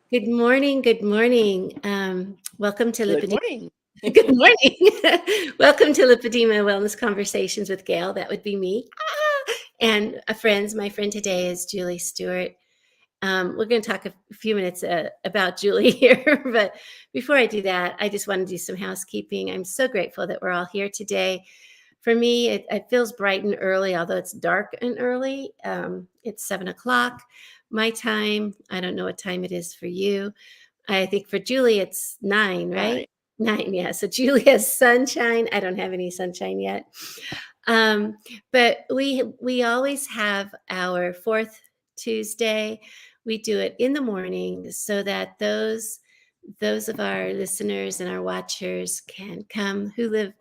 Good morning. Good morning. Welcome to Good Lipedema. morning. Good morning. Welcome to Lipedema Wellness Conversations with Gail. That would be me. And my friend today is Julie Stewart. We're going to talk a few minutes about Julie here. But before I do that, I just want to do some housekeeping. I'm so grateful that we're all here today. For me, it feels bright and early, although it's dark and early. It's 7 o'clock. My time, I don't know what time it is for you. I think for Julie, it's 9, right? 9, yeah. So Julie has sunshine. I don't have any sunshine yet. But we always have our fourth Tuesday. We do it in the morning so that those of our listeners and our watchers can come who live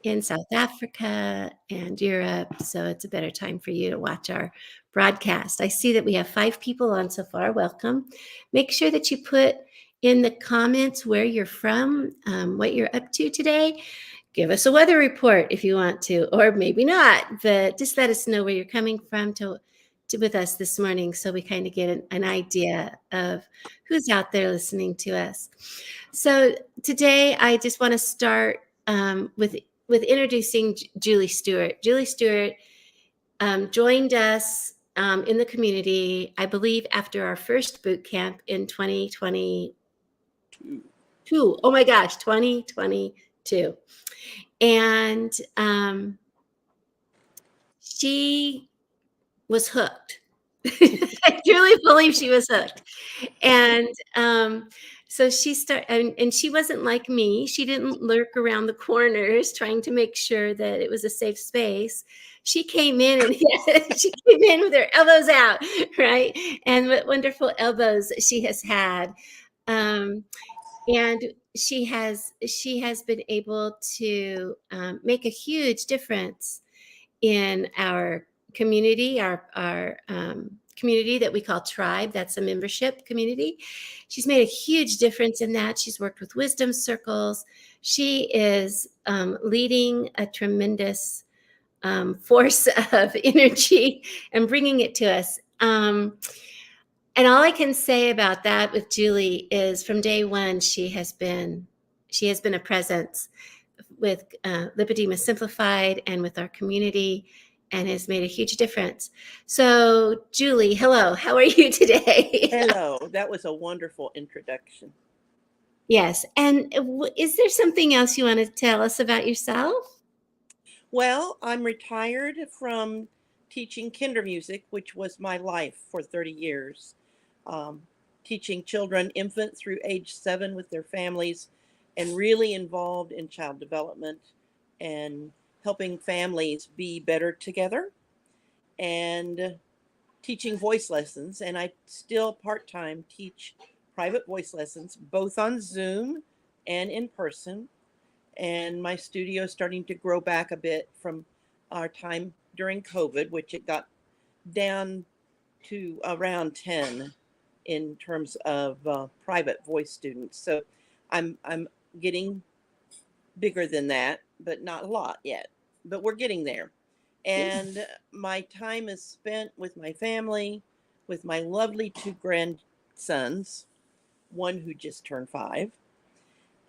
in South Africa and Europe. So it's a better time for you to watch our broadcast. I see that we have 5 people on so far. Welcome. Make sure that you put in the comments where you're from, what you're up to today. Give us a weather report if you want to, or maybe not, but just let us know where you're coming from to with us this morning so we kind of get an idea of who's out there listening to us. So today I just want to start with introducing Julie Stewart. Julie Stewart joined us in the community, I believe, after our first boot camp in 2022. Oh my gosh, 2022. And she was hooked. I truly believe she was hooked. And so she started, and she wasn't like me. She didn't lurk around the corners trying to make sure that it was a safe space. She came in and she came in with her elbows out, right? And what wonderful elbows she has had. And she has been able to make a huge difference in our community, our community that we call Tribe. That's a membership community. She's made a huge difference in that. She's worked with wisdom circles. She is leading a tremendous force of energy and bringing it to us. And all I can say about that with Julie is from day one, she has been a presence with Lipedema Simplified and with our community, and has made a huge difference. So Julie, hello, how are you today? Hello. That was a wonderful introduction. Yes. And is there something else you want to tell us about yourself? Well, I'm retired from teaching kinder music, which was my life for 30 years. Teaching children, infant through age 7 with their families, and really involved in child development and helping families be better together, and teaching voice lessons. And I still part-time teach private voice lessons, both on Zoom and in person. And my studio is starting to grow back a bit from our time during COVID, which it got down to around 10 in terms of private voice students. So I'm getting bigger than that, but not a lot yet. But we're getting there. And my time is spent with my family, with my lovely 2 grandsons, one who just turned 5,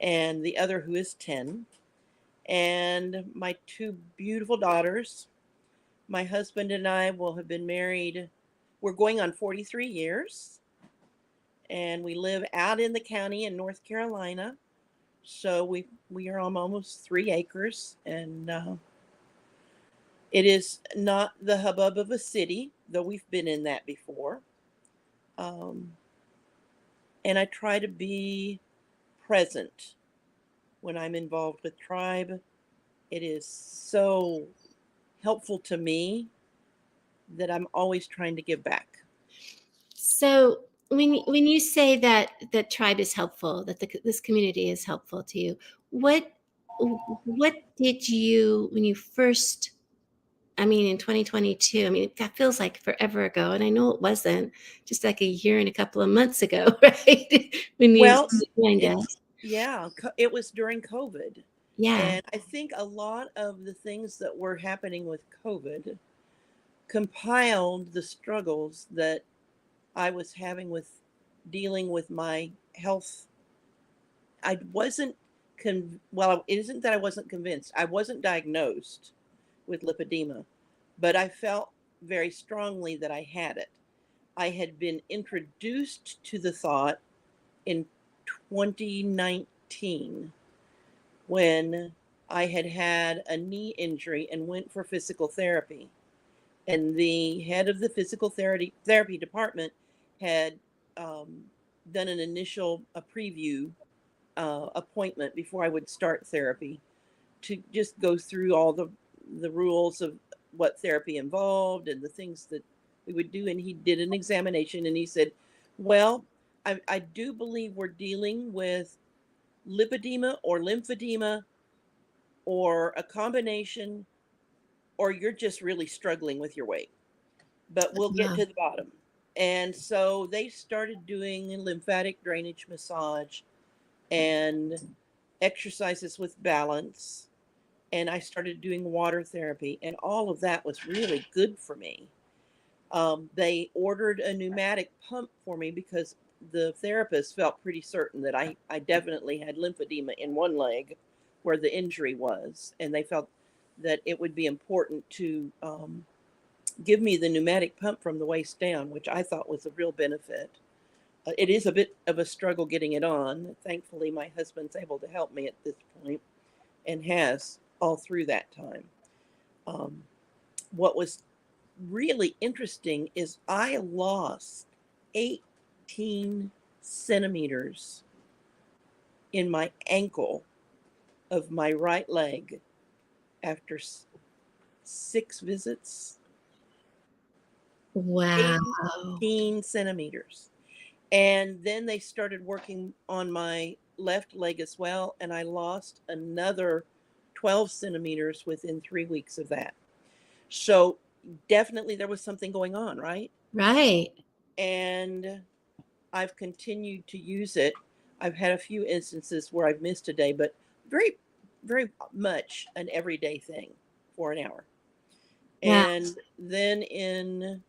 and the other who is 10, and my 2 beautiful daughters. My husband and I will have been married, we're going on 43 years, and we live out in the county in North Carolina. So we are on almost 3 acres, and it is not the hubbub of a city, though we've been in that before. And I try to be present when I'm involved with Tribe. It is so helpful to me that I'm always trying to give back. So when you say that Tribe is helpful, that this community is helpful to you, what did you, when you first, I mean, in 2022, I mean, that feels like forever ago. And I know it wasn't, just like a year and a couple of months ago, right? When you joined us. Yeah, it was during COVID. Yeah. And I think a lot of the things that were happening with COVID compiled the struggles that I was having with dealing with my health. I wasn't well, it isn't that I wasn't convinced. I wasn't diagnosed with lipedema, but I felt very strongly that I had it. I had been introduced to the thought in 2019 when I had had a knee injury and went for physical therapy. And the head of the physical therapy department had done an initial preview appointment before I would start therapy to just go through all the rules of what therapy involved and the things that we would do. And he did an examination and he said, well, I do believe we're dealing with lipedema or lymphedema or a combination, or you're just really struggling with your weight, but we'll get Wow. to the bottom. And so they started doing lymphatic drainage massage and exercises with balance. And I started doing water therapy, and all of that was really good for me. They ordered a pneumatic pump for me because the therapist felt pretty certain that I definitely had lymphedema in one leg where the injury was. And they felt that it would be important to give me the pneumatic pump from the waist down, which I thought was a real benefit. It is a bit of a struggle getting it on. Thankfully, my husband's able to help me at this point and has all through that time. What was really interesting is I lost 18 centimeters in my ankle of my right leg after 6 visits. Wow. 18 centimeters. And then they started working on my left leg as well. And I lost another 12 centimeters within 3 weeks of that. So definitely there was something going on, right? Right. And I've continued to use it. I've had a few instances where I've missed a day, but very, very much an everyday thing for an hour. Wow. And then in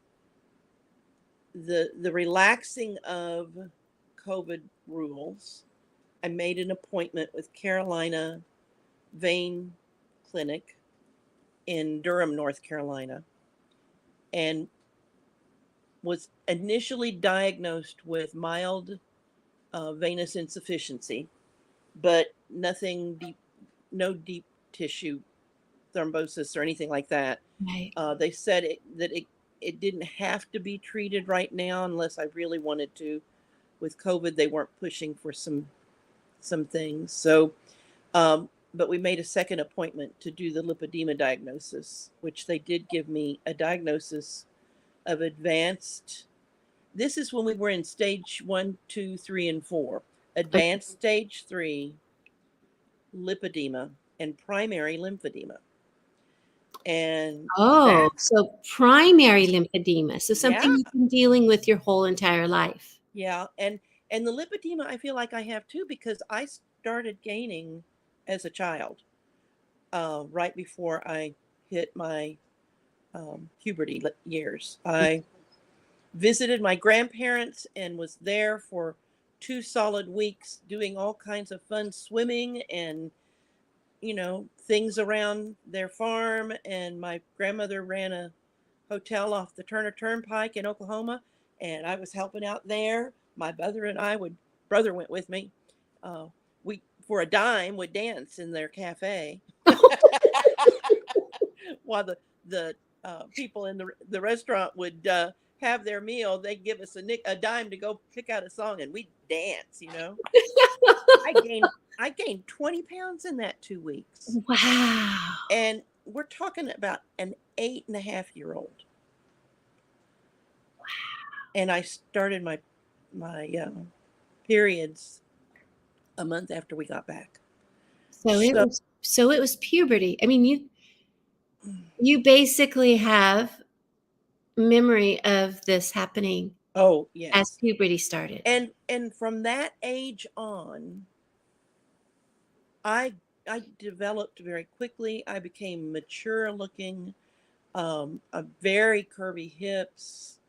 the relaxing of COVID rules, I made an appointment with Carolina Vein Clinic in Durham, North Carolina, and was initially diagnosed with mild venous insufficiency, but nothing deep, no deep tissue thrombosis or anything like that. Right. They said it didn't have to be treated right now unless I really wanted to. With COVID, they weren't pushing for some things. So, but we made a second appointment to do the lipedema diagnosis, which they did give me a diagnosis of advanced. This is when we were in stage 1, 2, 3, and 4. Advanced stage 3 lipedema and primary lymphedema. And Oh, so primary lymphedema. So something yeah, you've been dealing with your whole entire life. yeah, and the lipedema I feel like I have too because I started gaining as a child, right before I hit my puberty years. I visited my grandparents and was there for 2 solid weeks doing all kinds of fun swimming and things around their farm. And my grandmother ran a hotel off the Turner Turnpike in Oklahoma, and I was helping out there. My brother went with me. We, for a dime, would dance in their cafe while the people in the restaurant would have their meal. They'd give us a dime to go pick out a song, and we'd dance. I gained 20 pounds in that 2 weeks. Wow. And we're talking about an 8.5-year-old. Wow. And I started my periods a month after we got back. So it was puberty. I mean, you basically have memory of this happening Oh, as yes. puberty started. And from that age on, I developed very quickly. I became mature looking. a very curvy hips,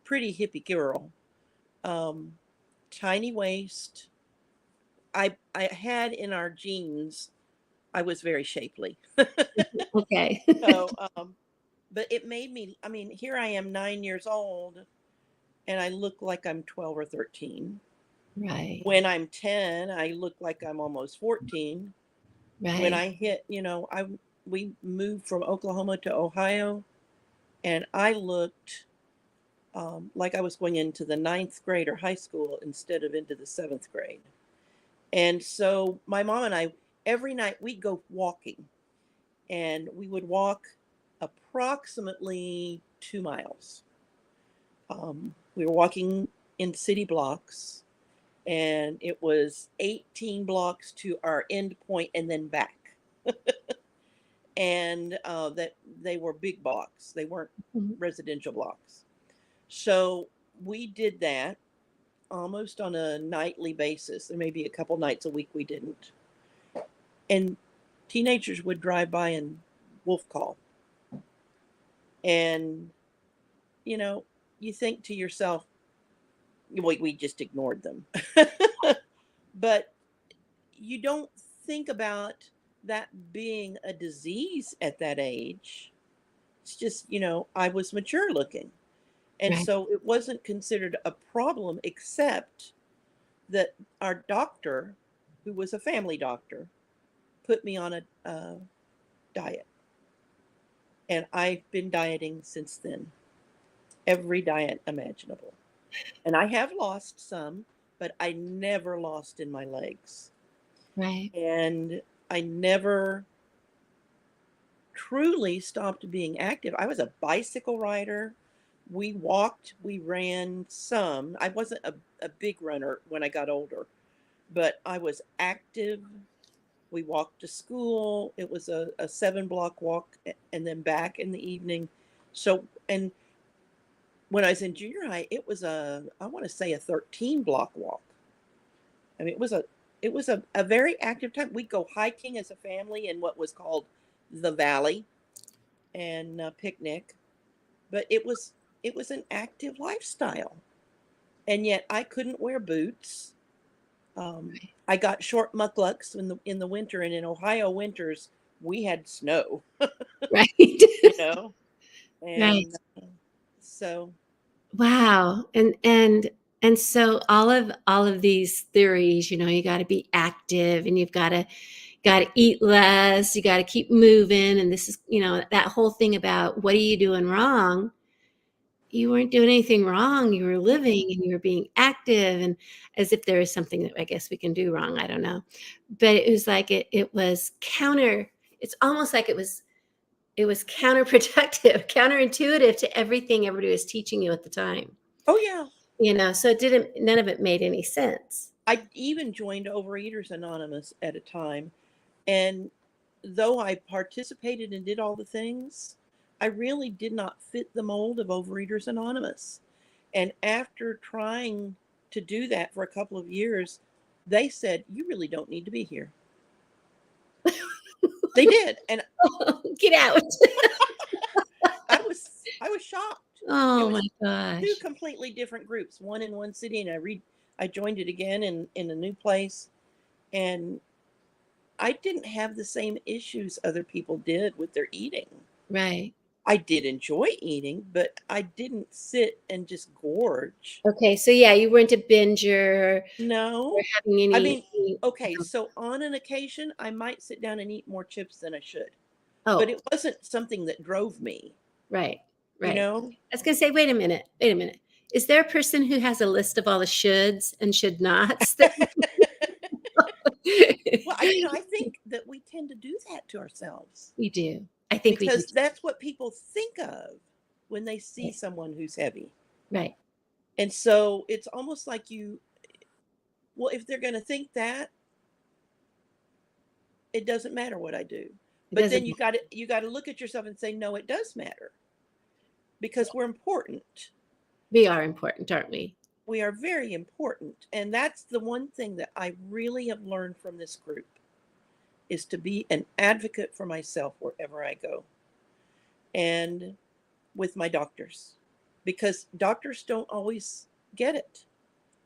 pretty hippie girl, um, tiny waist. I had in our genes, I was very shapely. Okay. So, but it made me, I mean, here I am 9 years old and I look like I'm 12 or 13. Right. When I'm 10, I look like I'm almost 14. When Right. I hit, we moved from Oklahoma to Ohio and I looked like I was going into the ninth grade or high school instead of into the seventh grade. And so my mom and I, every night we'd go walking and we would walk approximately 2 miles. We were walking in city blocks and it was 18 blocks to our end point and then back. And that they were big blocks, they weren't Mhm. residential blocks. So we did that almost on a nightly basis. There may be a couple nights a week we didn't. And teenagers would drive by and wolf call. And, you know, you think to yourself, we just ignored them. But you don't think about that being a disease at that age. It's just, I was mature looking. And Right. so it wasn't considered a problem, except that our doctor, who was a family doctor, put me on a diet. And I've been dieting since then, every diet imaginable. And I have lost some, but I never lost in my legs. Right. And I never truly stopped being active. I was a bicycle rider. We walked, we ran some. I wasn't a big runner when I got older, but I was active. We walked to school. It was a 7 block walk and then back in the evening. So, and when I was in junior high, it was I want to say a 13 block walk. I mean, it was a very active time. We'd go hiking as a family in what was called the valley and picnic, but it was an active lifestyle. And yet I couldn't wear boots. I got short mucklucks in the winter, and in Ohio winters we had snow, Right. you know, Right. and so Wow. And so all of these theories, you got to be active and you've got to eat less, you got to keep moving, and this is, that whole thing about what are you doing wrong? You weren't doing anything wrong. You were living and you were being active, and as if there is something that I guess we can do wrong. I don't know. But it was like it was counter, it's almost like it was counterproductive, counterintuitive to everything everybody was teaching you at the time. oh yeah, So none of it made any sense. I even joined Overeaters Anonymous at a time, and though I participated and did all the things, I really did not fit the mold of Overeaters Anonymous. And after trying to do that for a couple of years, they said, "You really don't need to be here." They did, and Get out. I was shocked. It Oh my was two gosh. completely different groups, one in one city, and I joined it again in a new place, and I didn't have the same issues other people did with their eating. Right. I did enjoy eating, but I didn't sit and just gorge. Okay. So yeah, you weren't a binger or No. having I any, mean, okay, so on an occasion, I might sit down and eat more chips than I should, but oh, it wasn't something that drove me, right. you Right. know? I was gonna say, wait a minute. Wait a minute. Is there a person who has a list of all the shoulds and should nots that Well, I think that we tend to do that to ourselves we do? I think we do because too. that's what people think of when they see Right. someone who's heavy. Right. And so it's almost like well, if they're going to think that, it doesn't matter what I do. It But doesn't then you got to look at yourself and say, no, it does matter because we're important. we are important, aren't we? We are very important. And that's the one thing that I really have learned from this group is to be an advocate for myself wherever I go. and with my doctors, because doctors don't always get it.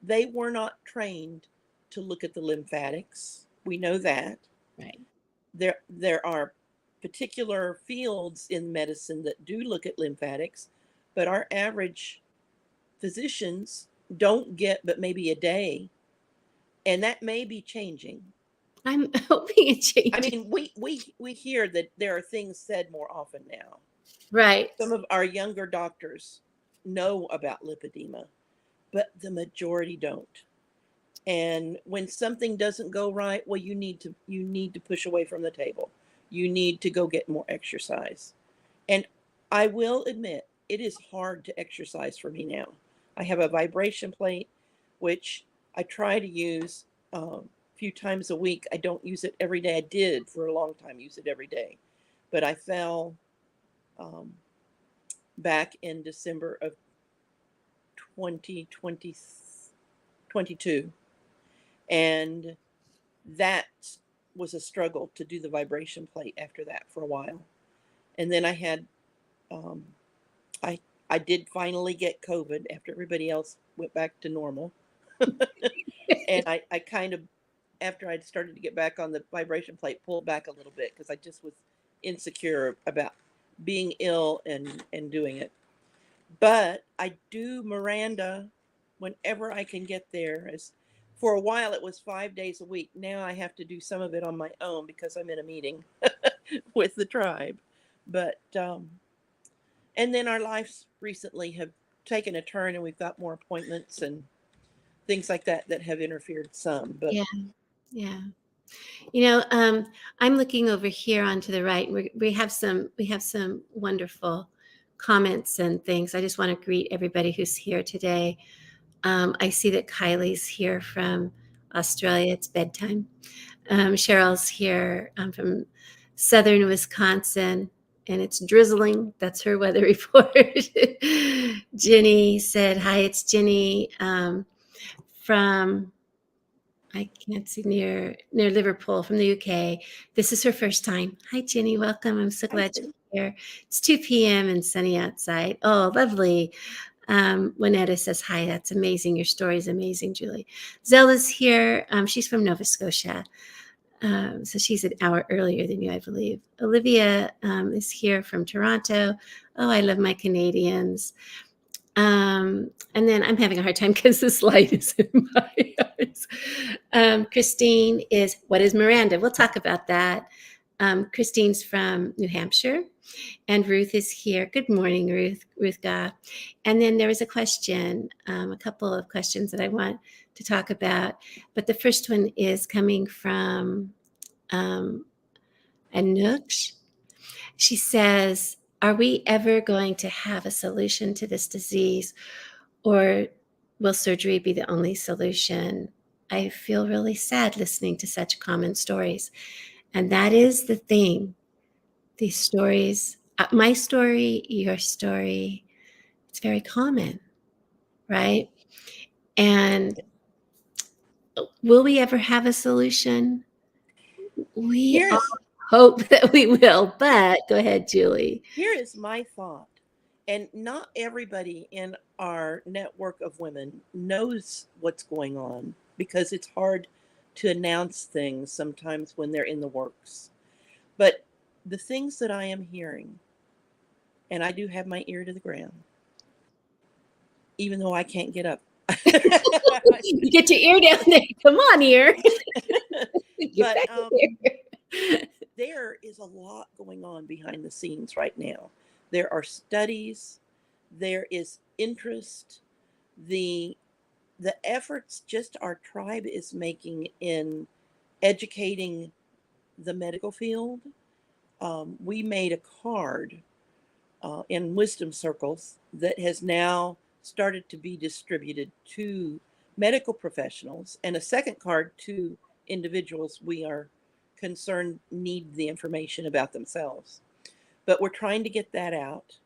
They were not trained to look at the lymphatics. We know that. Right. There are particular fields in medicine that do look at lymphatics, but our average physicians don't get but maybe a day, and that may be changing. I'm hoping it I changes. mean, we hear that there are things said more often now. Right. Some of our younger doctors know about lipedema, but the majority don't. And when something doesn't go right, well, you need to push away from the table. You need to go get more exercise. And I will admit, it is hard to exercise for me now. I have a vibration plate, which I try to use a few times a week. I don't use it every day. I did for a long time use it every day, but I fell um, back in December of 2022, and that was a struggle to do the vibration plate after that for a while. And then I had um, I I did finally get COVID after everybody else went back to normal. And I kind of, after I'd started to get back on the vibration plate, pulled back a little bit because I just was insecure about being ill and doing it. But I do Miranda whenever I can get there. As for a while, it was 5 days a week. Now I have to do some of it on my own because I'm in a meeting with the tribe. But and then our lives recently have taken a turn, and we've got more appointments and things like that that have interfered some. But Yeah. Yeah. I'm looking over here onto the right, and we have some wonderful comments and things. I just want to greet everybody who's here today. I see that Kylie's here from Australia. It's bedtime. Cheryl's here from southern Wisconsin, and it's drizzling. That's her weather report. Jenny said, "Hi, it's Jenny from." I can't see near Liverpool from the UK. This is her first time. Hi, Jenny. Welcome. I'm so I glad did. you're here. It's 2 p.m. and sunny outside. Oh, lovely. Winetta says, hi, that's amazing. Your story is amazing, Julie. Zella's here. She's from Nova Scotia. So she's an hour earlier than you, I believe. Olivia is here from Toronto. Oh, I love my Canadians. And then I'm having a hard time because this light is in my eyes. Christine is, what is Miranda? We'll talk about that. Christine's from New Hampshire, and Ruth is here. Good morning, Ruth Goff. And then there was a question, a couple of questions that I want to talk about. But the first one is coming from Anook. She says, are we ever going to have a solution to this disease, or will surgery be the only solution? I feel really sad listening to such common stories. And that is the thing. These stories, my story, your story, it's very common, right? And will we ever have a solution? We all Here's hope that we will, but go ahead, Julie. here is my thought. And not everybody in our network of women knows what's going on because it's hard to announce things sometimes when they're in the works. But the things that I am hearing, and I do have my ear to the ground, even though I can't get up. You get your ear down there. Come on, ear. Get But back here. there is a lot going on behind the scenes right now. There are studies, there is interest, the efforts just our tribe is making in educating the medical field. We made a card in wisdom circles that has now started to be distributed to medical professionals, and a second card to individuals we are concerned need the information about themselves. But we're trying to get that out,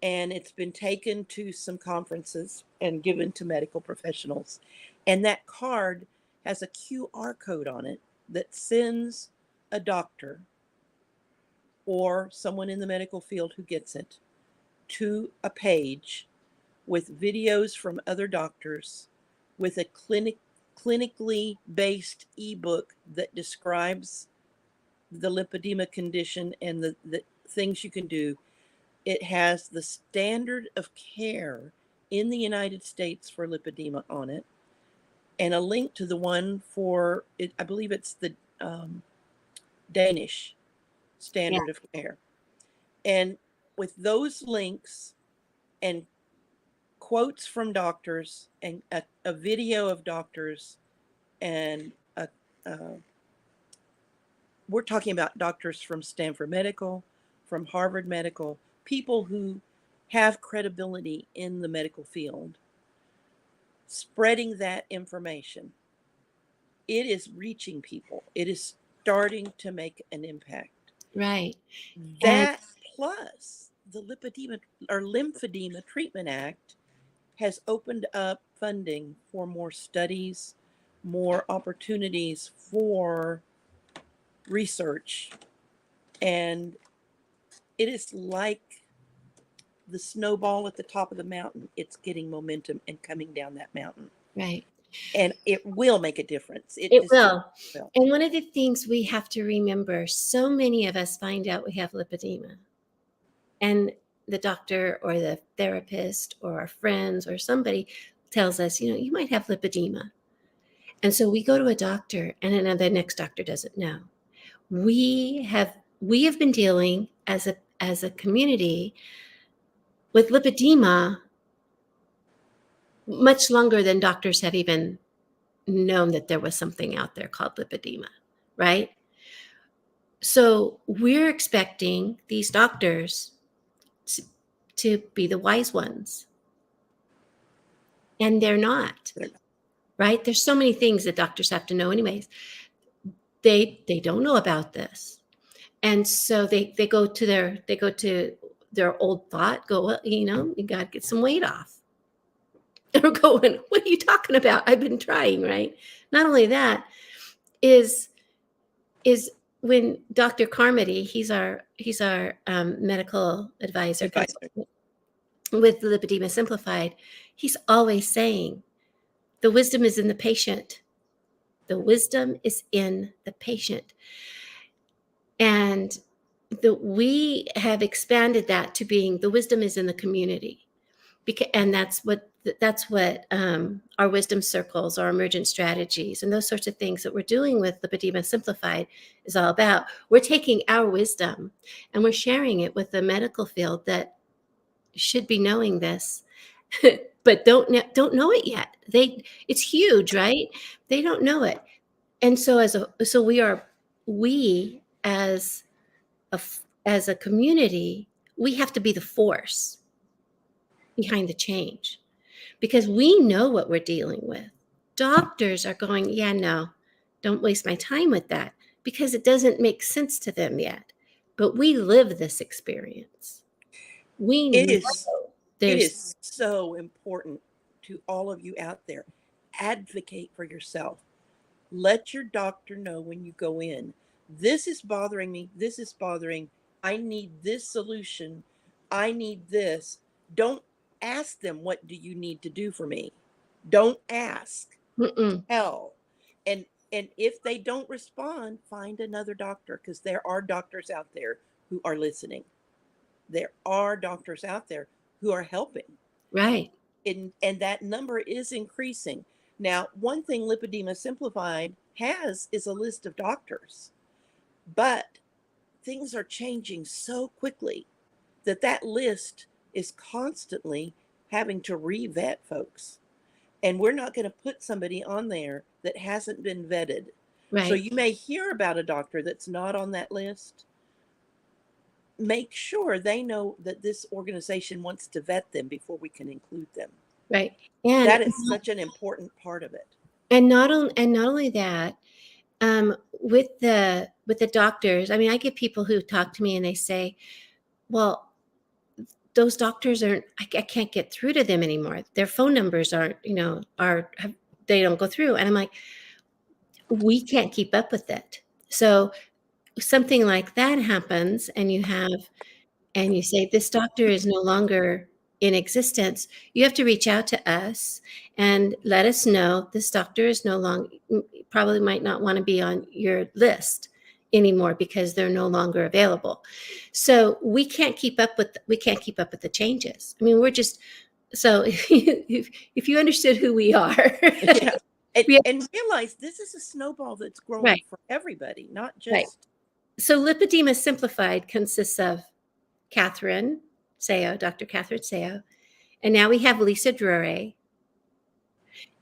and it's been taken to some conferences and given to medical professionals. And that card has a QR code on it that sends a doctor or someone in the medical field who gets it to a page with videos from other doctors, with a clinically based ebook that describes the lipedema condition and the things you can do. It has the standard of care in the United States for lipedema on it, and a link to the one for it. I believe it's the Danish standard of care. And with those links and quotes from doctors and a video of doctors, and we're talking about doctors from Stanford Medical, from Harvard Medical, people who have credibility in the medical field, spreading that information. It is reaching people. It is starting to make an impact. Right. That plus the Lymphedema Treatment Act has opened up funding for more studies, more opportunities for research. And it is like the snowball at the top of the mountain. It's getting momentum and coming down that mountain. Right. And it will make a difference. It will. And one of the things we have to remember, so many of us find out we have lipedema. And the doctor or the therapist or our friends or somebody tells us, you might have lipedema. And so we go to a doctor, and then the next doctor doesn't know. We have been dealing as a community with lipedema much longer than doctors have even known that there was something out there called lipedema, right? So we're expecting these doctors to be the wise ones. And they're not, right? There's so many things that doctors have to know anyways. They don't know about this. And so they go to their old thought, well, you got to get some weight off. They're going, what are you talking about? I've been trying, right? Not only that, is when Dr. Carmody, he's our medical advisor with Lipedema Simplified, he's always saying, the wisdom is in the patient. The wisdom is in the patient. And we have expanded that to being the wisdom is in the community. And that's what our wisdom circles, our emergent strategies, and those sorts of things that we're doing with Lipedema Simplified is all about. We're taking our wisdom and we're sharing it with the medical field that should be knowing this, but don't know it yet. It's huge, right? They don't know it, and so we as a community, we have to be the force behind the change, because we know what we're dealing with. Doctors are going, yeah, no, don't waste my time with that, because it doesn't make sense to them yet. But we live this experience. It is so important to all of you out there. Advocate for yourself. Let your doctor know when you go in, this is bothering me. This is bothering. I need this solution. I need this. Don't ask them, what do you need to do for me? Don't ask. Tell. And if they don't respond, find another doctor, because there are doctors out there who are listening. There are doctors out there who are helping. Right. And that number is increasing. Now, one thing Lipedema Simplified has is a list of doctors, but things are changing so quickly that list is constantly having to re-vet folks. And we're not going to put somebody on there that hasn't been vetted. Right. So you may hear about a doctor that's not on that list. Make sure they know that this organization wants to vet them before we can include them. Right. And that is such an important part of it. And not only that, with the doctors, I mean, I get people who talk to me and they say, well, those doctors I can't get through to them anymore. Their phone numbers aren't, they don't go through. And I'm like, we can't keep up with it. So something like that happens and you say, this doctor is no longer in existence, you have to reach out to us and let us know this doctor is no longer, probably might not want to be on your list anymore because they're no longer available. So we can't keep up with the changes. I mean, we're just, so if you understood who we are, Yeah. we have, And realize this is a snowball that's growing right, for everybody, not right. just. So Lipedema Simplified consists of Catherine Seo, Dr. Catherine Seo, and now we have Lisa Drury.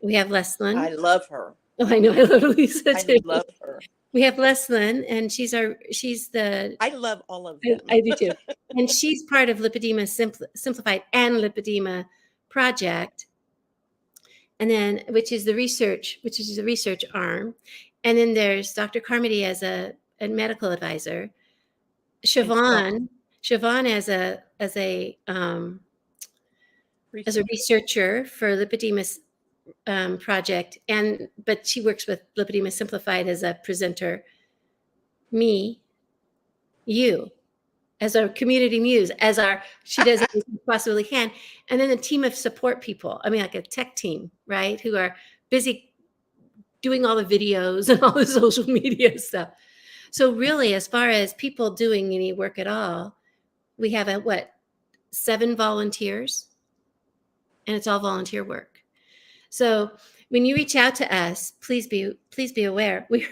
We have Leslyn. I love her. Oh, I know, I love Lisa I too. love her. We have Leslyn, and she's the. I love all of them. I do too. And she's part of Lipedema Simplified and Lipedema Project, and then which is the research arm. And then there's Dr. Carmody as a medical advisor, Siobhan as a researcher for Lipedema Project, but she works with Lipedema Simplified as a presenter. Me, you, as our community muse, she does everything she possibly can, and then a team of support people. I mean, like a tech team, right? Who are busy doing all the videos and all the social media stuff. So really, as far as people doing any work at all, we have 7 volunteers, and it's all volunteer work. So when you reach out to us, please be aware we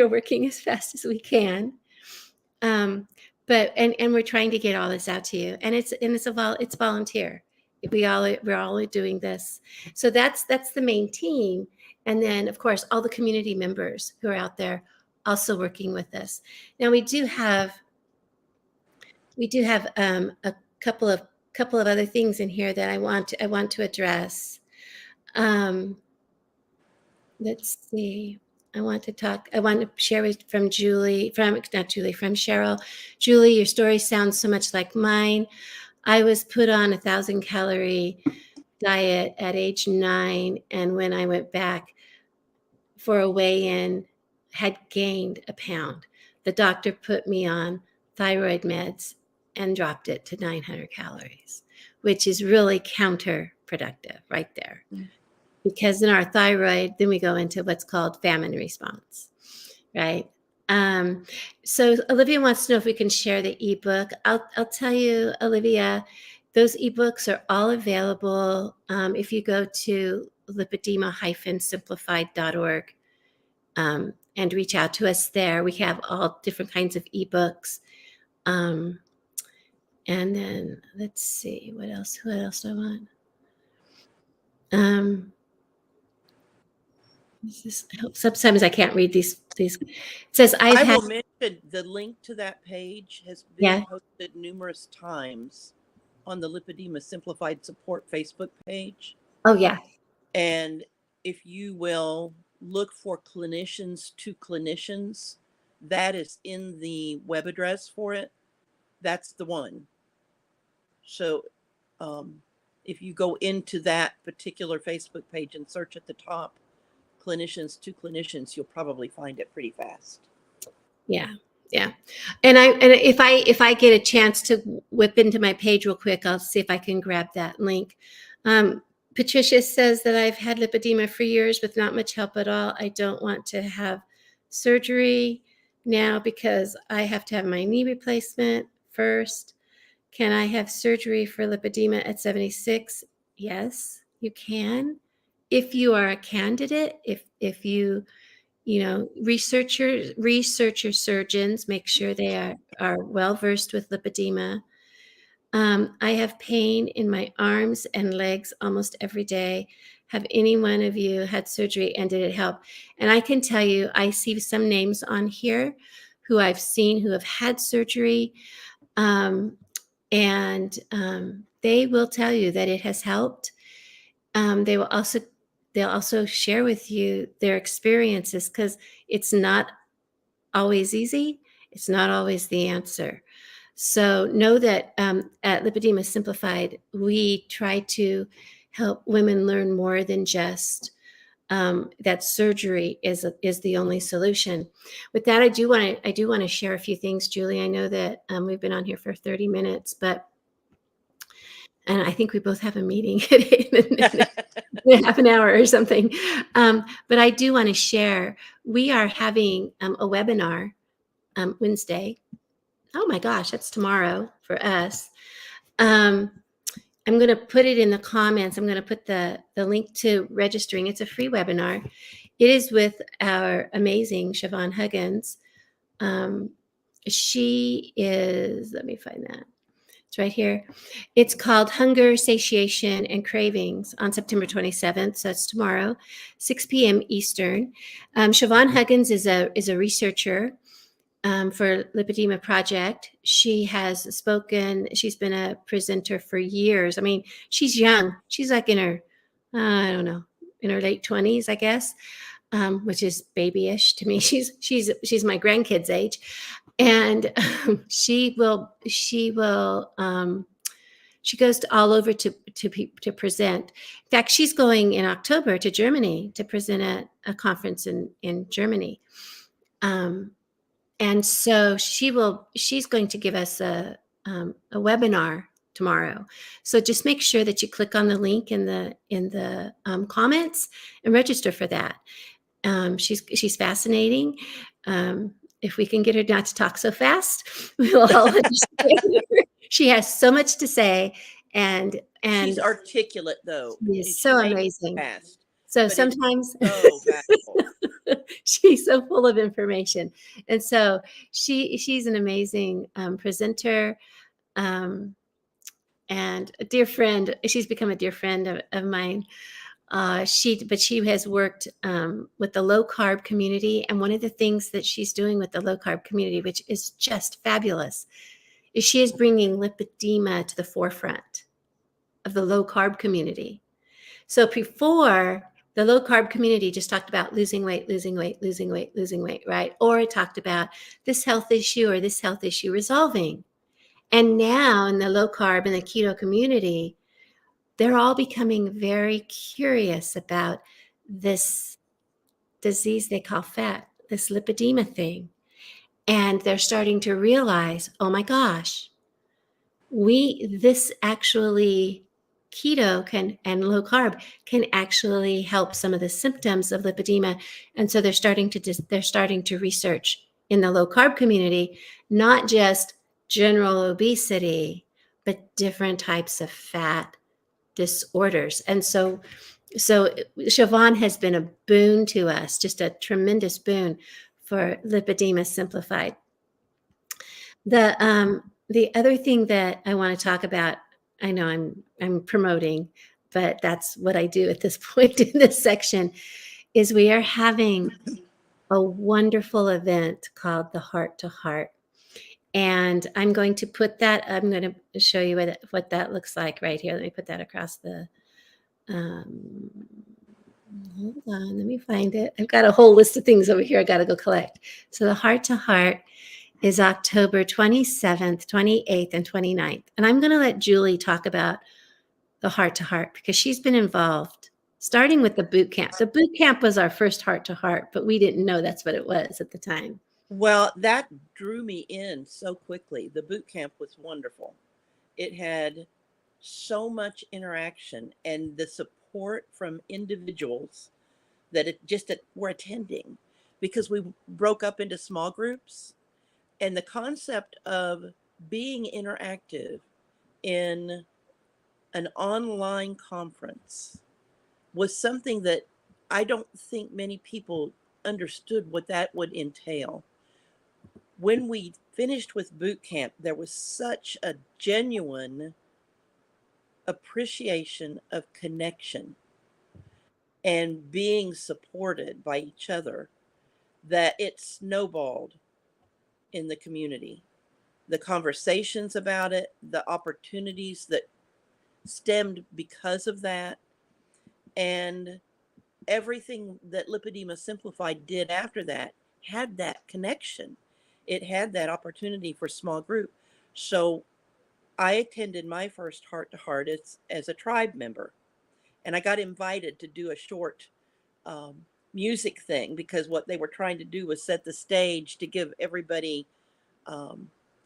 are working as fast as we can, but we're trying to get all this out to you, and it's volunteer. We're all doing this, so that's the main team, and then of course all the community members who are out there also working with us. Now we do have a couple of other things in here that I want to address. Let's see. I want to share from Cheryl. Julie, your story sounds so much like mine. I was put on 1,000-calorie diet at age 9, and when I went back for a weigh-in, had gained a pound. The doctor put me on thyroid meds and dropped it to 900 calories, which is really counterproductive right there. Because in our thyroid, then we go into what's called famine response, right? So Olivia wants to know if we can share the ebook. I'll tell you, Olivia, those ebooks are all available if you go to lipedema-simplified.org and reach out to us there. We have all different kinds of ebooks. And then let's see, what else do I want? Sometimes I can't read these. It says I will mention the link to that page has been posted numerous times on the Lipedema Simplified Support Facebook page. Oh yeah. And if you will look for clinicians to clinicians, that is in the web address for it. That's the one. So if you go into that particular Facebook page and search at the top, clinicians to clinicians, you'll probably find it pretty fast. Yeah. And if I get a chance to whip into my page real quick, I'll see if I can grab that link. Patricia says that I've had lipedema for years with not much help at all. I don't want to have surgery now because I have to have my knee replacement first. Can I have surgery for lipedema at 76? Yes, you can. If you are a candidate, if you research your surgeons, make sure they are well versed with lipedema. I have pain in my arms and legs almost every day. Have any one of you had surgery and did it help? And I can tell you, I see some names on here who I've seen who have had surgery, and they will tell you that it has helped. They'll also share with you their experiences because it's not always easy. It's not always the answer. So know that at Lipedema Simplified, we try to help women learn more than just that surgery is the only solution. With that, I do want to share a few things, Julie. I know that we've been on here for 30 minutes, and I think we both have a meeting in half an hour or something. But I do want to share, we are having a webinar Wednesday. Oh my gosh, that's tomorrow for us. I'm going to put it in the comments. I'm going to put the link to registering. It's a free webinar. It is with our amazing Siobhan Huggins. She is, let me find that. It's right here. It's called Hunger, Satiation, and Cravings on September 27th. So that's tomorrow, 6 p.m. Eastern. Siobhan Huggins is a researcher for Lipedema Project. She has spoken. She's been a presenter for years. I mean, she's young. She's like in her, I don't know, in her late 20s, I guess, which is babyish to me. She's my grandkids' age, and she goes to all over to present. In fact, she's going in October to Germany to present at a conference in Germany. And so she's going to give us a webinar tomorrow. So just make sure that you click on the link in the comments and register for that. She's fascinating. If we can get her not to talk so fast, we will all understand. She has so much to say, and she's articulate though. She is so amazing. Fast, so sometimes so valuable. She's so full of information, and so she's an amazing presenter, and a dear friend. She's become a dear friend of mine. She has worked with the low carb community, and one of the things that she's doing with the low carb community, which is just fabulous, is she is bringing lipedema to the forefront of the low carb community. So before, the low carb community just talked about losing weight, right? Or it talked about this health issue or this health issue resolving. And now in the low carb and the keto community, they're all becoming very curious about this disease they call fat, this lipedema thing. And they're starting to realize, oh my gosh, this actually, keto and low carb can actually help some of the symptoms of lipedema. And so they're starting to research in the low carb community, not just general obesity, but different types of fat disorders. And so Siobhan has been a boon to us, just a tremendous boon for Lipedema Simplified. The other thing that I want to talk about, I know I'm promoting, but that's what I do at this point in this section, is we are having a wonderful event called the Heart to Heart. And I'm going to put that, I'm going to show you what that looks like right here. Let me put that across the, hold on, let me find it. I've got a whole list of things over here I got to go collect. So the Heart to Heart is October 27th, 28th, and 29th. And I'm going to let Julie talk about the Heart to Heart because she's been involved, starting with the boot camp. The boot camp was our first Heart to Heart, but we didn't know that's what it was at the time. Well, that drew me in so quickly. The boot camp was wonderful. It had so much interaction and the support from individuals that were attending, because we broke up into small groups, and the concept of being interactive in an online conference was something that I don't think many people understood what that would entail. When we finished with boot camp, there was such a genuine appreciation of connection and being supported by each other that it snowballed in the community. The conversations about it, the opportunities that stemmed because of that, and everything that Lipedema Simplified did after that had that connection. It had that opportunity for small group. So I attended my first Heart to Heart as a tribe member, and I got invited to do a short music thing, because what they were trying to do was set the stage to give everybody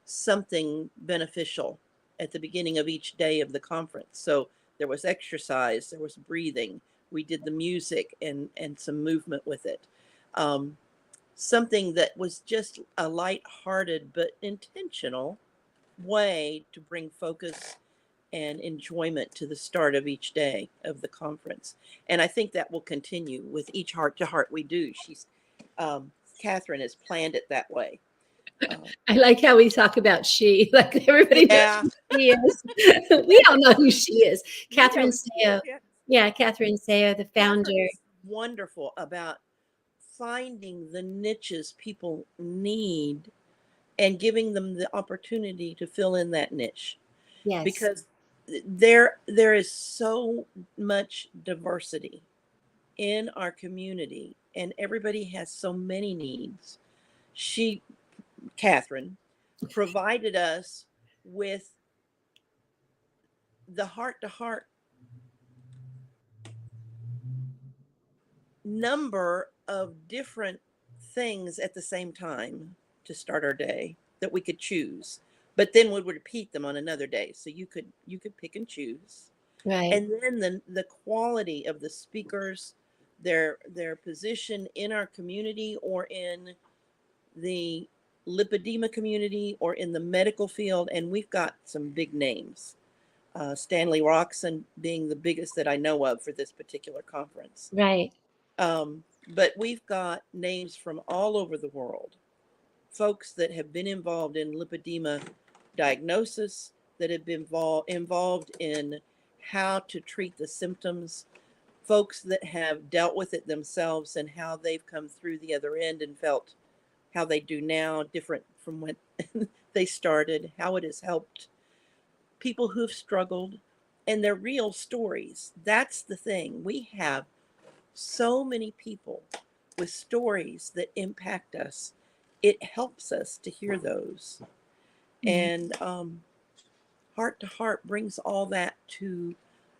something beneficial at the beginning of each day of the conference. So there was exercise, there was breathing, we did the music and some movement with it. Something that was just a light-hearted but intentional way to bring focus and enjoyment to the start of each day of the conference. And I think that will continue with each heart to heart we do. Catherine has planned it that way. I like how we talk about she, like everybody knows who she is. We all know who she is. Catherine Sayo. Yeah, Catherine Sayo, the founder. Catherine is wonderful about finding the niches people need and giving them the opportunity to fill in that niche. Yes. Because there is so much diversity in our community and everybody has so many needs. Catherine, provided us with the heart-to-heart number of different things at the same time to start our day that we could choose, but then we would repeat them on another day. So you could pick and choose. Right. And then the quality of the speakers, their position in our community or in the lipedema community or in the medical field. And we've got some big names. Stanley Roxon being the biggest that I know of for this particular conference. Right. But we've got names from all over the world, folks that have been involved in lipedema diagnosis, that have been involved in how to treat the symptoms, folks that have dealt with it themselves and how they've come through the other end and felt how they do now, different from when they started, how it has helped people who've struggled, and their real stories. That's the thing. We have so many people with stories that impact us. It helps us to hear those. And heart to heart brings all that to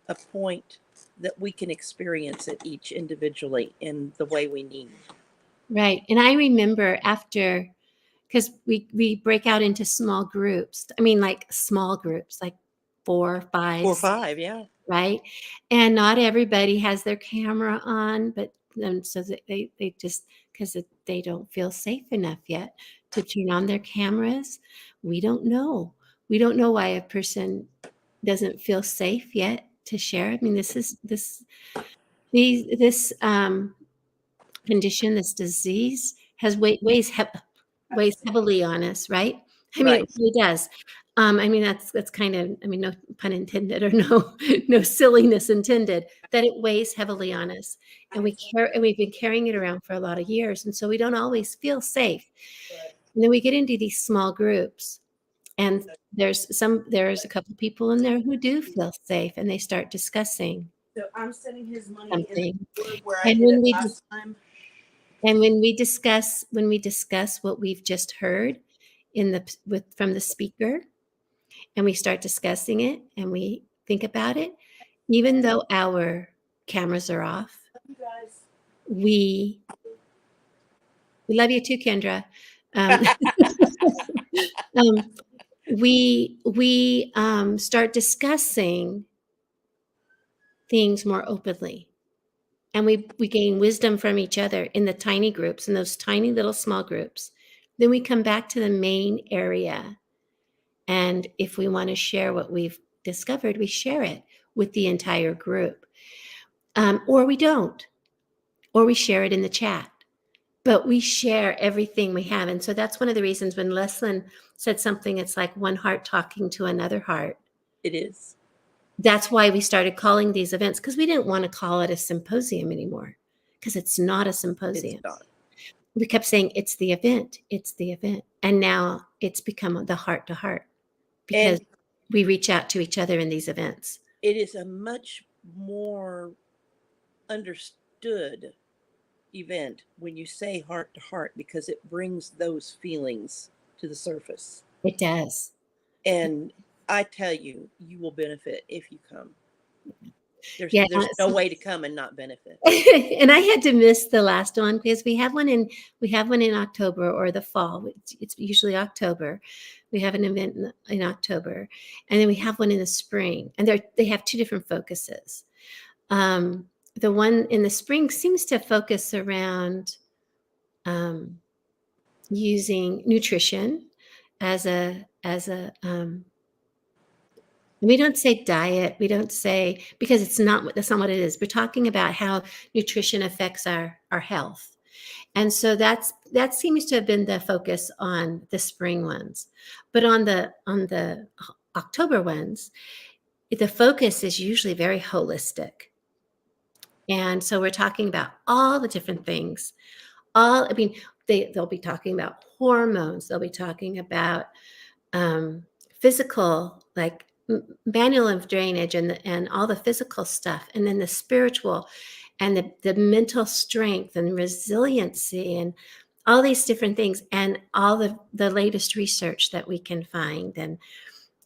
a point that we can experience it each individually in the way we need. Right. And I remember after, because we break out into small groups. I mean, like small groups, like 4, 5, 4 or 5, yeah. Right. And not everybody has their camera on, but so they just, because they don't feel safe enough yet to turn on their cameras. We don't know. We don't know why a person doesn't feel safe yet to share. I mean, this condition, this disease weighs heavily on us, right? I mean, It really does. I mean, that's kind of, I mean, no pun intended or no silliness intended, that it weighs heavily on us. And we've been carrying it around for a lot of years. And so we don't always feel safe. And then we get into these small groups. And there's a couple people in there who do feel safe and they start discussing. So I'm sending his money something. in where I did it last time. And when we discuss what we've just heard from the speaker, and we start discussing it and we think about it, even though our cameras are off, we love you too, Kendra. We start discussing things more openly. And we gain wisdom from each other in the tiny groups, in those tiny little small groups. Then we come back to the main area. And if we want to share what we've discovered, we share it with the entire group. Or we don't. Or we share it in the chat. But we share everything we have. And so that's one of the reasons when Leslyn said something, it's like one heart talking to another heart. It is. That's why we started calling these events, because we didn't want to call it a symposium anymore, because it's not a symposium. It's not. We kept saying it's the event. And now it's become the heart to heart, because we reach out to each other in these events. It is a much more understood event when you say heart to heart, because it brings those feelings to the surface. It does. And I tell you, you will benefit if you come. Yeah. There's no way to come and not benefit. And I had to miss the last one because we have one in October or the fall. It's usually October. We have an event in October, and then we have one in the spring, and they have two different focuses. The one in the spring seems to focus around using nutrition as a we don't say diet. We don't say, because that's not what it is. We're talking about how nutrition affects our health. And so that seems to have been the focus on the spring ones. But on the October ones, the focus is usually very holistic. And so we're talking about all the different things. They'll be talking about hormones. They'll be talking about physical, like manual of drainage and all the physical stuff, and then the spiritual and the mental strength and resiliency and all these different things, and all the latest research that we can find, and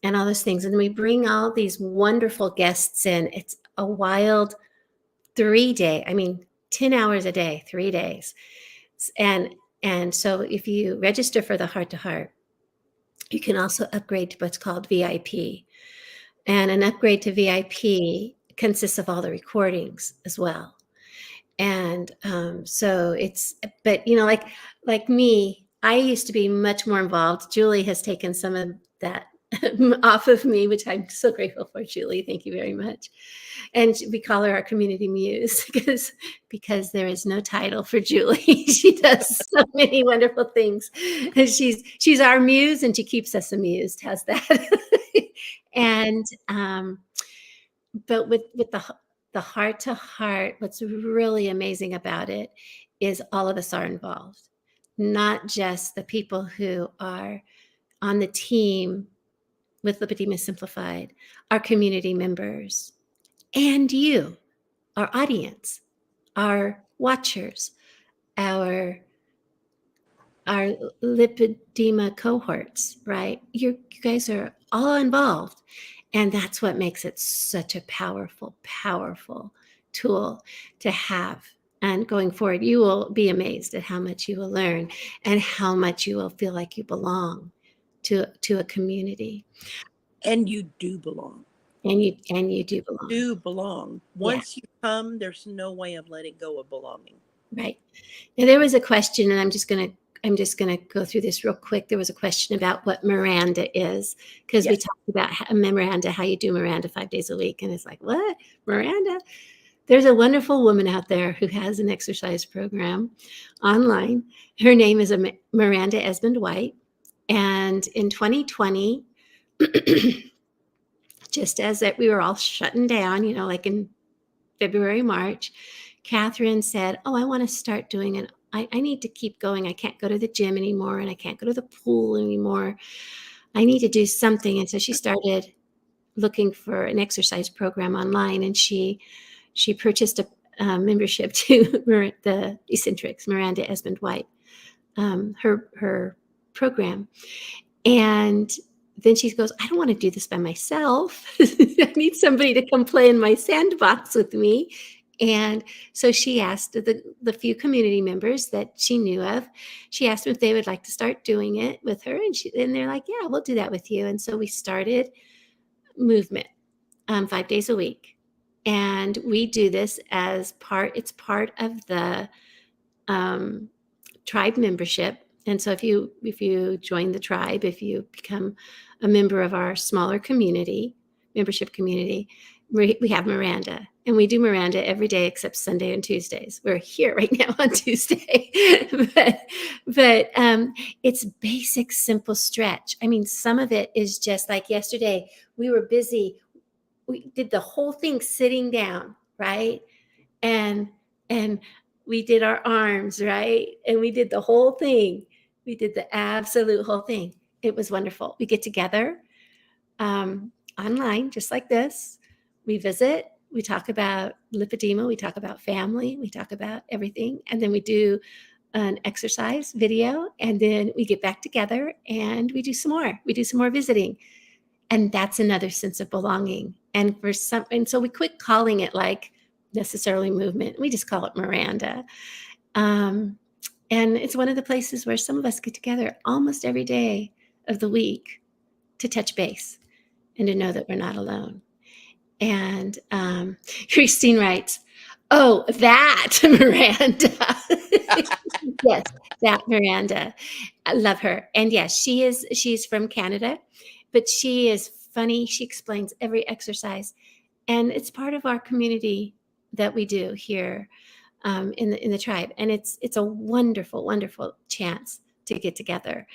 all those things. And we bring all these wonderful guests in. It's a wild 3-day, 10 hours a day, 3 days. And so if you register for the Heart to Heart, you can also upgrade to what's called VIP. And an upgrade to VIP consists of all the recordings as well. And so but like me, I used to be much more involved. Julie has taken some of that off of me, which I'm so grateful for, Julie. Thank you very much. And we call her our community muse because there is no title for Julie. She does so many wonderful things. And she's our muse, and she keeps us amused. How's that? And but with the Heart to Heart, what's really amazing about it is all of us are involved, not just the people who are on the team with Lipedema Simplified, our community members, and you, our audience, our watchers, our lipedema cohorts, right? You guys are all involved. And that's what makes it such a powerful, powerful tool to have. And going forward, you will be amazed at how much you will learn and how much you will feel like you belong to a community. And you do belong. And you do belong. Do belong. Once you come, there's no way of letting go of belonging. Right. Now there was a question, and I'm just gonna go through this real quick. There was a question about what Miranda is, because we talked about Miranda, how you do Miranda 5 days a week. And it's like, what? Miranda? There's a wonderful woman out there who has an exercise program online. Her name is Miranda Esmond White. And in 2020, just as that we were all shutting down, like in February, March, Catherine said, oh, I want to start doing it. I need to keep going. I can't go to the gym anymore, and I can't go to the pool anymore. I need to do something. And so she started looking for an exercise program online, and she purchased a membership to the Eccentrics, Miranda Esmond White, her program. And then she goes, I don't want to do this by myself. I need somebody to come play in my sandbox with me. And so she asked the few community members that she knew of, she asked them if they would like to start doing it with her. And they're like, yeah, we'll do that with you. And so we started movement 5 days a week. And we do this as it's part of the tribe membership. And so if you join the tribe, if you become a member of our smaller membership community, we have Miranda, and we do Miranda every day except Sunday and Tuesdays. We're here right now on Tuesday, but it's basic, simple stretch. Some of it is just like yesterday. We were busy. We did the whole thing sitting down, right? And we did our arms, right? And we did the whole thing. We did the absolute whole thing. It was wonderful. We get together online, just like this. We visit. We talk about lipedema. We talk about family. We talk about everything. And then we do an exercise video. And then we get back together and we do some more. We do some more visiting. And that's another sense of belonging. And so we quit calling it like necessarily movement. We just call it Miranda. And it's one of the places where some of us get together almost every day of the week to touch base and to know that we're not alone. And Christine writes, "Oh, that Miranda." Yes, that Miranda. I love her. And yes, she's from Canada, but she is funny. She explains every exercise. And it's part of our community that we do here in the tribe. And it's a wonderful, wonderful chance to get together.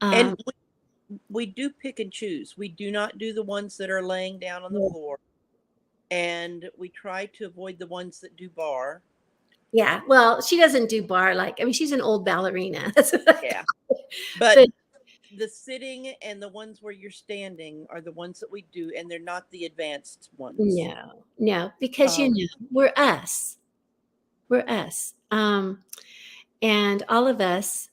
And we do pick and choose. We do not do the ones that are laying down on the floor. And we try to avoid the ones that do bar. Yeah, well, she doesn't do bar she's an old ballerina. Yeah. But the sitting and the ones where you're standing are the ones that we do, and they're not the advanced ones. No, because we're us. We're us. And all of us,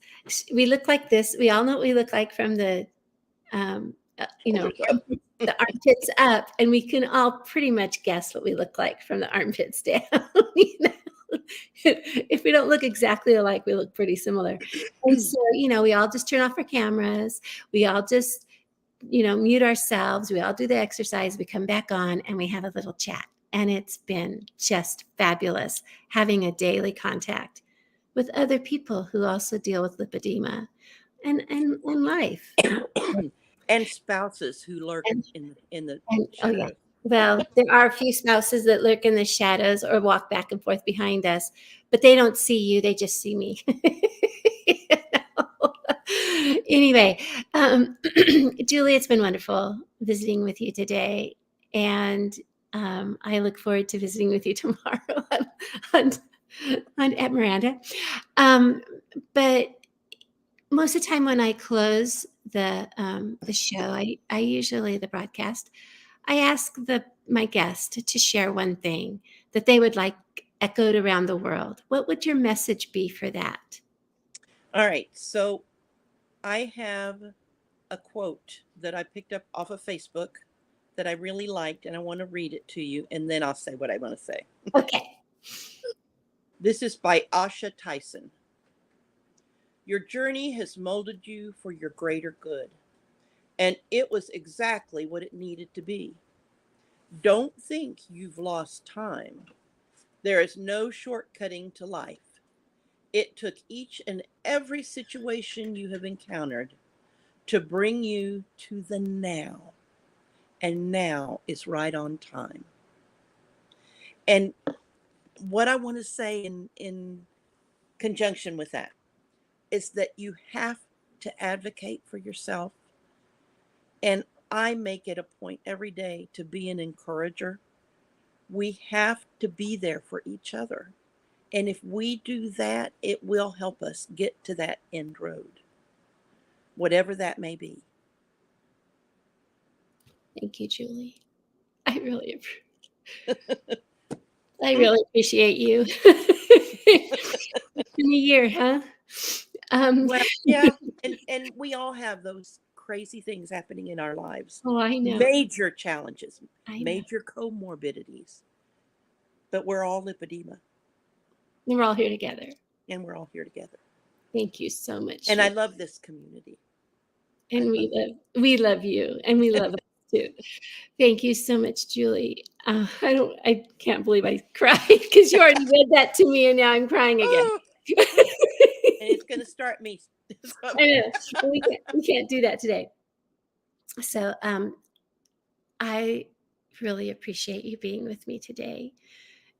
we look like this. We all know what we look like from the the armpits up, and we can all pretty much guess what we look like from the armpits down. If we don't look exactly alike, we look pretty similar. And so, we all just turn off our cameras. We all just, mute ourselves. We all do the exercise. We come back on and we have a little chat. And it's been just fabulous having a daily contact with other people who also deal with lipedema and life. And spouses who lurk in the shadows. Oh yeah. Well, there are a few spouses that lurk in the shadows or walk back and forth behind us, but they don't see you. They just see me. Anyway, Julie, it's been wonderful visiting with you today. And I look forward to visiting with you tomorrow at Miranda. But most of the time when I close the show, I usually, the broadcast, I ask my guest to share one thing that they would like echoed around the world. What would your message be for that? All right. So I have a quote that I picked up off of Facebook that I really liked, and I want to read it to you, and then I'll say what I want to say. Okay. This is by Asha Tyson. Your journey has molded you for your greater good, and it was exactly what it needed to be. Don't think you've lost time. There is no shortcutting to life. It took each and every situation you have encountered to bring you to the now. And now is right on time. And what I want to say in conjunction with that is that you have to advocate for yourself. And I make it a point every day to be an encourager. We have to be there for each other. And if we do that, it will help us get to that end road, whatever that may be. Thank you, Julie. I really appreciate you. It's been a year, huh? Well, yeah, and we all have those crazy things happening in our lives. Oh, I know. Major challenges, major comorbidities. But we're all lipedema. And we're all here together. And we're all here together. Thank you so much. And I love this community. And we love you, and we love us too. Thank you so much, Julie. I can't believe I cried because you already read that to me, and now I'm crying again. And it's going to start me. I know. We can't do that today. So I really appreciate you being with me today.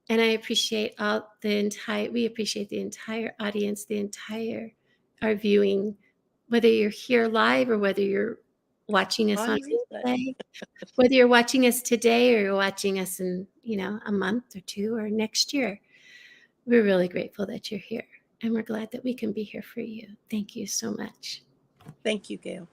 And I appreciate we appreciate the entire audience, our viewing, whether you're here live or whether you're watching us on replay, whether you're watching us today or you're watching us in, a month or two or next year. We're really grateful that you're here, and we're glad that we can be here for you. Thank you so much. Thank you, Gail.